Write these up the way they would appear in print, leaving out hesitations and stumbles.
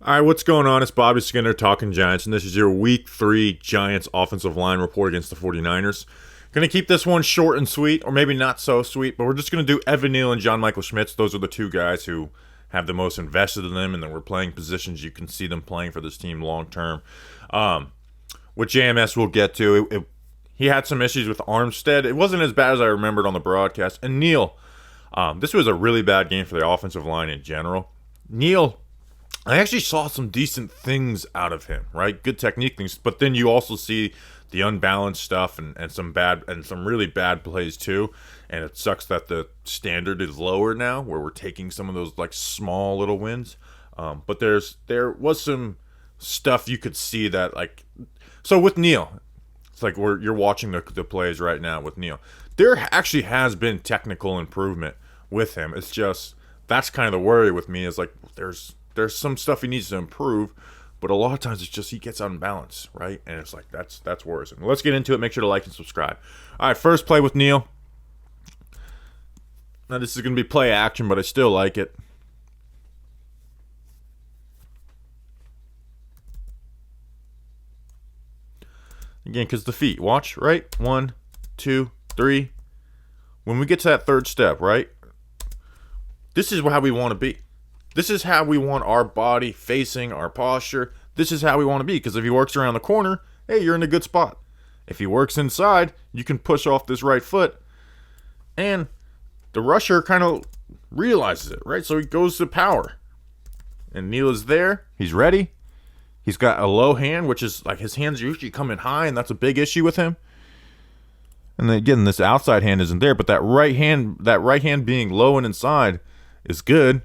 All right, what's going on? It's Bobby Skinner talking Giants, and this is your Week 3 Giants offensive line report against the 49ers. Going to keep this one short and sweet, or maybe not so sweet, but we're just going to do Evan Neal and John Michael Schmitz. Those are the two guys who have the most invested in them, and then we're playing positions you can see them playing for this team long term. With JMS, we'll get to. He had some issues with Armstead. It wasn't as bad as I remembered on the broadcast. And Neal, this was a really bad game for the offensive line in general. Neal, I actually saw some decent things out of him, right? Good technique things, but then you also see the unbalanced stuff and some really bad plays too. And it sucks that the standard is lower now, where we're taking some of those like small little wins. But there was some stuff you could see that like. So with Neal, it's like you're watching the plays right now with Neal. There actually has been technical improvement with him. It's just that's kind of the worry with me is like there's some stuff he needs to improve, but a lot of times it's just he gets unbalanced, right? And it's like that's worrisome. Let's get into it. Make sure to like and subscribe. All right, first play with Neal. Now this is going to be play action, but I still like it. Again, because the feet. Watch, right? 1, 2, 3. When we get to that third step, right? This is how we want to be. This is how we want our body facing, our posture. This is how we want to be. Because if he works around the corner, hey, you're in a good spot. If he works inside, you can push off this right foot. And the rusher kind of realizes it, right? So he goes to power. And Neal is there. He's ready. He's got a low hand, which is like his hands usually come in high, and that's a big issue with him. And then again, this outside hand isn't there, but that right hand being low and inside is good.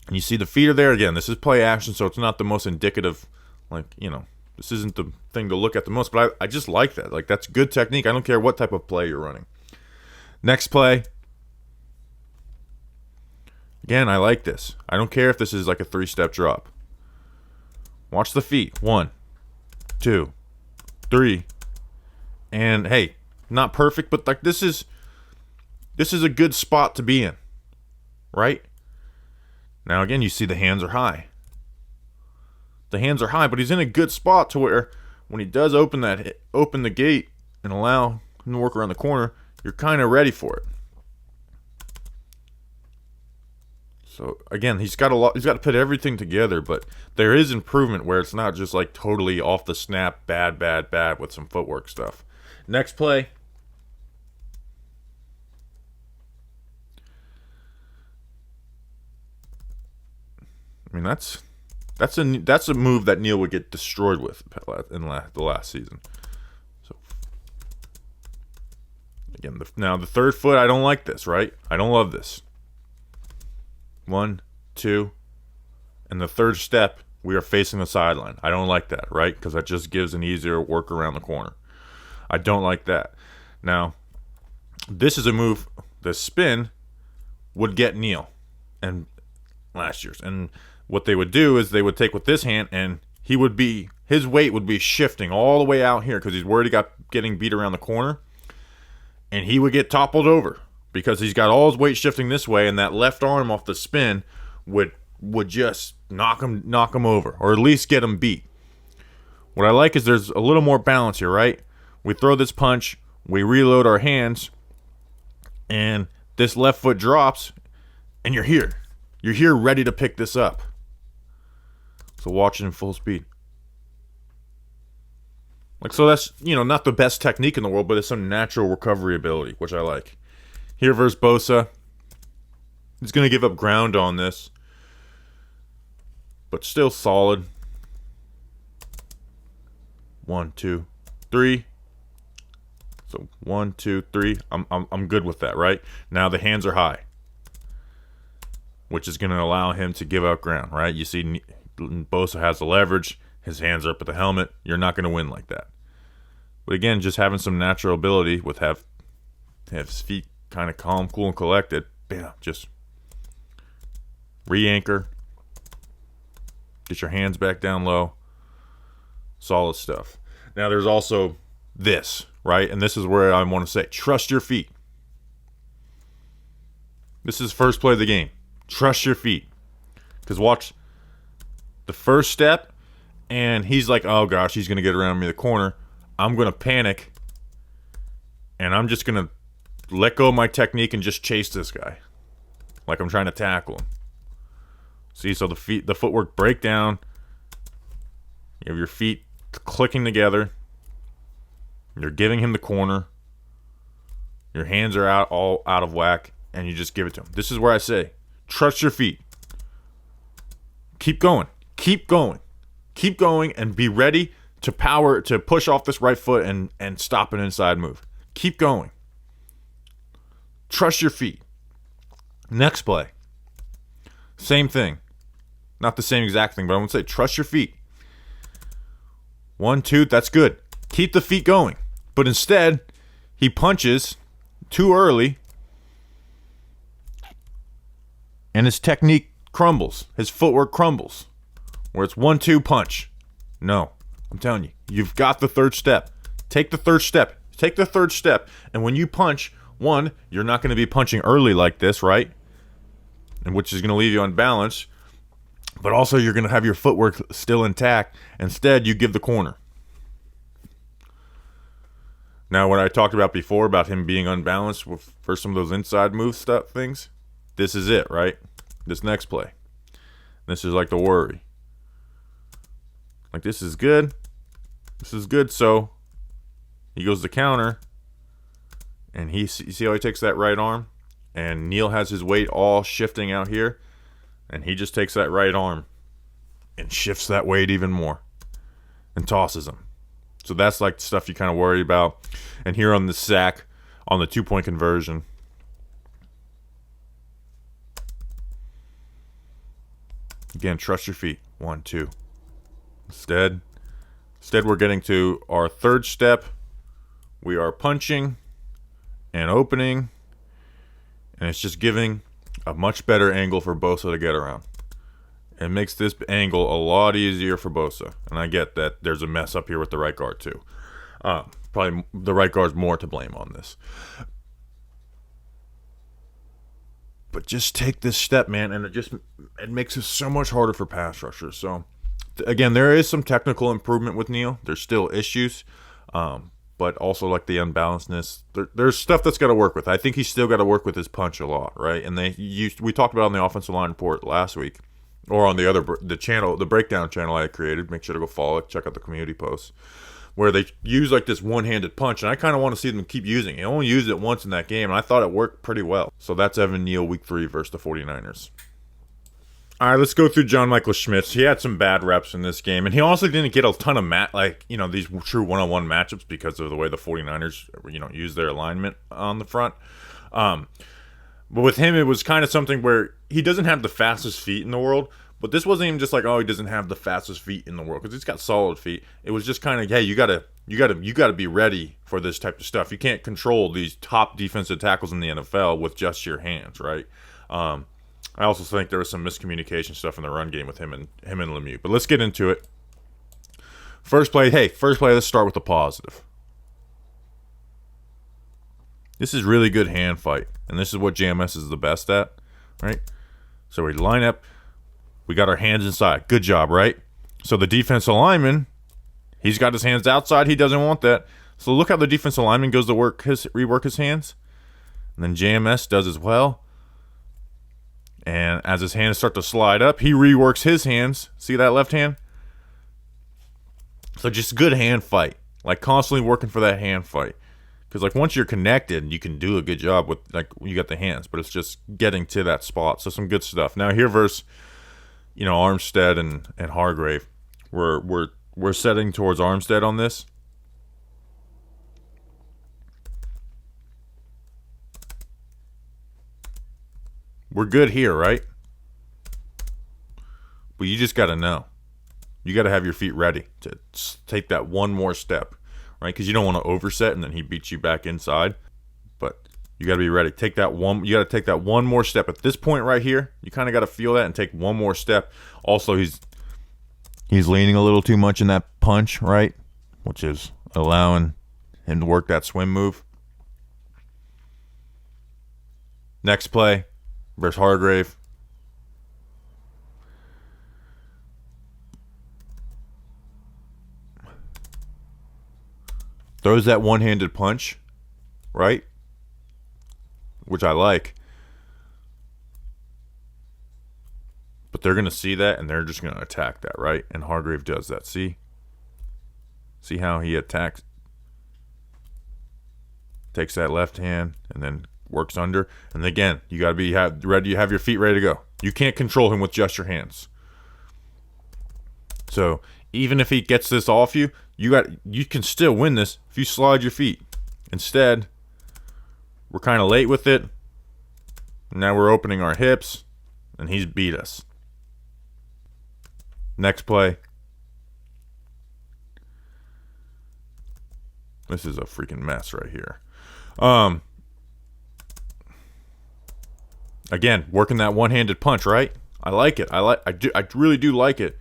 And you see the feet are there. Again, this is play action, so it's not the most indicative, this isn't the thing to look at the most, but I just like that. Like, that's good technique. I don't care what type of play you're running. Next play. Again, I like this. I don't care if this is like a 3-step drop. Watch the feet. 1, 2, 3. And hey, not perfect, but like this is a good spot to be in. Right? Now again, you see the hands are high. The hands are high, but he's in a good spot to where when he does open the gate and allow him to work around the corner, you're kind of ready for it. So again, he's got to put everything together, but there is improvement where it's not just like totally off the snap, bad with some footwork stuff. Next play. I mean, that's a move that Neal would get destroyed with in the last season. So again, now the third foot, I don't like this, right? I don't love this. 1, 2, and the third step, we are facing the sideline. I don't like that, right? Because that just gives an easier work around the corner. I don't like that. Now, this is a move. The spin would get Neal and last year's. And what they would do is they would take with this hand, and his weight would be shifting all the way out here because he's worried about getting beat around the corner, and he would get toppled over. Because he's got all his weight shifting this way, and that left arm off the spin would just knock him over, or at least get him beat. What I like is there's a little more balance here, right? We throw this punch, we reload our hands, and this left foot drops, and you're here. You're here ready to pick this up. So watch it in full speed. So that's, not the best technique in the world, but it's some natural recovery ability, which I like. Here versus Bosa. He's going to give up ground on this. But still solid. 1, 2, 3. So 1, 2, 3. I'm good with that, right? Now the hands are high, which is going to allow him to give up ground, right? You see Bosa has the leverage. His hands are up at the helmet. You're not going to win like that. But again, just having some natural ability with have his feet kind of calm, cool, and collected. Bam, just re-anchor. Get your hands back down low. Solid stuff. Now there's also this, right? And this is where I want to say, trust your feet. This is first play of the game. Trust your feet. Because watch, the first step, and he's like, oh gosh, he's going to get around me the corner. I'm going to panic, and I'm just going to let go of my technique and just chase this guy like I'm trying to tackle him. See, so the footwork break down. You have your feet clicking together. You're giving him the corner. Your hands are all out of whack, and you just give it to him. This is where I say, trust your feet. Keep going. Keep going. Keep going, and be ready to push off this right foot and stop an inside move. Keep going. Trust your feet. Next play. Same thing. Not the same exact thing, but I would say trust your feet. 1, 2, that's good. Keep the feet going. But instead, he punches too early, and his technique crumbles. His footwork crumbles. Where it's 1, 2, punch. No. I'm telling you, you've got the third step. Take the third step. Take the third step. And when you punch, one, you're not going to be punching early like this, right? And which is going to leave you unbalanced. But also, you're going to have your footwork still intact. Instead, you give the corner. Now, what I talked about before about him being unbalanced for some of those inside move stuff things, this is it, right? This next play. This is like the worry. Like, this is good. This is good. So, he goes to counter. And you see how he takes that right arm? And Neal has his weight all shifting out here. And he just takes that right arm and shifts that weight even more and tosses him. So that's like the stuff you kind of worry about. And here on the sack, on the 2-point conversion, again, trust your feet. 1, 2. Instead, we're getting to our third step. We are punching and opening, and it's just giving a much better angle for Bosa to get around. It makes this angle a lot easier for Bosa. And I get that there's a mess up here with the right guard too. Probably the right guard's more to blame on this. But just take this step, man, and it makes it so much harder for pass rushers. So, again, there is some technical improvement with Neal. There's still issues. But also like the unbalancedness. There's stuff that's got to work with. I think he's still got to work with his punch a lot, right? And we talked about on the offensive line report last week, or on the breakdown channel I created. Make sure to go follow it. Check out the community posts where they use like this one-handed punch, and I kind of want to see them keep using it. He only used it once in that game, and I thought it worked pretty well. So that's Evan Neal, Week 3 versus the 49ers. All right, let's go through John Michael Schmitz. He had some bad reps in this game, and he also didn't get a ton of these true one-on-one matchups because of the way the 49ers, use their alignment on the front. But with him, it was kind of something where he doesn't have the fastest feet in the world, but this wasn't even just like, oh, he doesn't have the fastest feet in the world, because he's got solid feet. It was just kind of, hey, you gotta be ready for this type of stuff. You can't control these top defensive tackles in the NFL with just your hands, right? I also think there was some miscommunication stuff in the run game with him and Lemieux. But let's get into it. First play, let's start with the positive. This is really good hand fight, and this is what JMS is the best at, right? So we line up, we got our hands inside. Good job, right? So the defensive lineman, he's got his hands outside. He doesn't want that. So look how the defensive lineman goes to rework his hands. And then JMS does as well. And as his hands start to slide up, he reworks his hands. See that left hand? So just good hand fight. Like constantly working for that hand fight. Because like once you're connected, you can do a good job with like you got the hands. But it's just getting to that spot. So some good stuff. Now here versus, Armstead and Hargrave. We're setting towards Armstead on this. We're good here, right? But you just got to know. You got to have your feet ready to take that one more step, right? Because you don't want to overset and then he beats you back inside. But you got to be ready. You got to take that one more step. At this point right here, you kind of got to feel that and take one more step. Also, he's leaning a little too much in that punch, right? Which is allowing him to work that swim move. Next play. Versus Hargrave. throws that one-handed punch, right? Which I like. But they're going to see that, and they're just going to attack that, right? And Hargrave does that. See? See how he attacks? Takes that left hand, and then works under. And again, you got to be ready. You have your feet ready to go. You can't control him with just your hands. So even if he gets this off you, you can still win this if you slide your feet. Instead, we're kind of late with it. Now we're opening our hips, and he's beat us. Next play. This is a freaking mess right here. Again, working that one-handed punch, right? I like it. I really do like it.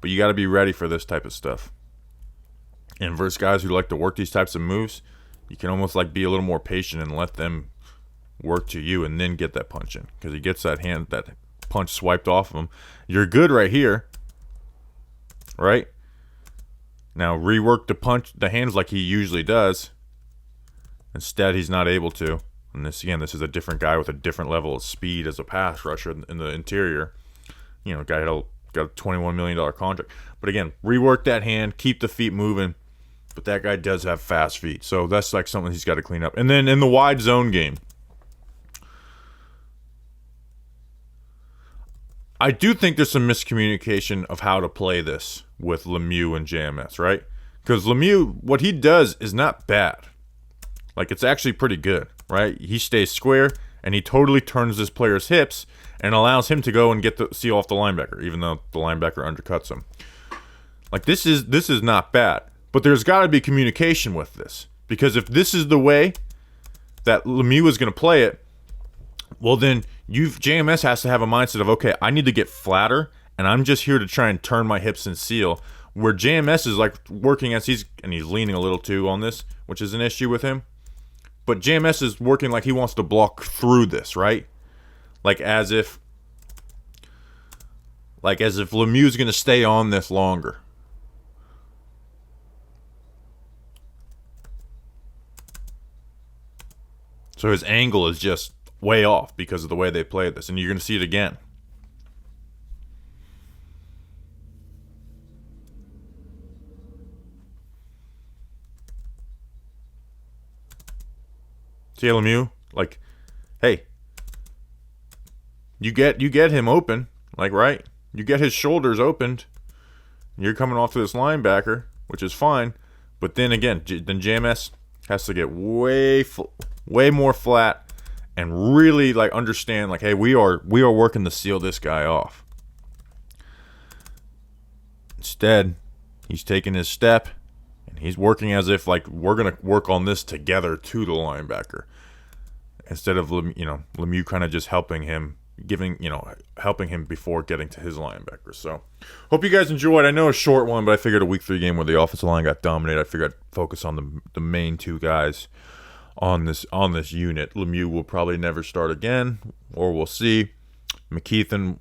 But you got to be ready for this type of stuff. And versus guys who like to work these types of moves, you can almost like be a little more patient and let them work to you and then get that punch in. Because he gets that punch swiped off of him. You're good right here. Right? Now rework the hands like he usually does. Instead, he's not able to. And this is a different guy with a different level of speed as a pass rusher in the interior. You know, guy got a $21 million contract. But again, rework that hand, keep the feet moving. But that guy does have fast feet. So that's like something he's got to clean up. And then in the wide zone game, I do think there's some miscommunication of how to play this with Lemieux and JMS, right? Because Lemieux, what he does is not bad. Like, it's actually pretty good, right? He stays square, and he totally turns this player's hips and allows him to go and seal off the linebacker, even though the linebacker undercuts him. Like, this is not bad. But there's got to be communication with this. Because if this is the way that Lemieux is going to play it, well, then JMS has to have a mindset of, okay, I need to get flatter, and I'm just here to try and turn my hips and seal. Where JMS is like working and he's leaning a little too on this, which is an issue with him. But JMS is working like he wants to block through this, right? Like as if Lemieux is going to stay on this longer. So his angle is just way off because of the way they play this. And you're going to see it again. See Lemieux? Like, hey, you get him open, like, right? You get his shoulders opened. You're coming off to this linebacker, which is fine. But then again, then JMS has to get way more flat and really like understand, like, hey, we are working to seal this guy off. Instead, he's taking his step. He's working as if like we're gonna work on this together to the linebacker, instead of Lemieux kind of just helping him, helping him before getting to his linebacker. So, hope you guys enjoyed. I know a short one, but I figured a week 3 game where the offensive line got dominated, I figured I'd focus on the main 2 guys on this unit. Lemieux will probably never start again, or we'll see. McKeithen,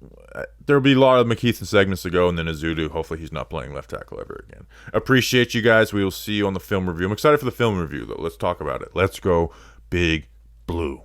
there'll be a lot of McKeithen segments to go, and then Azudu, hopefully he's not playing left tackle ever again. Appreciate you guys. We will see you on the film review. I'm excited for the film review, though. Let's talk about it. Let's go Big Blue.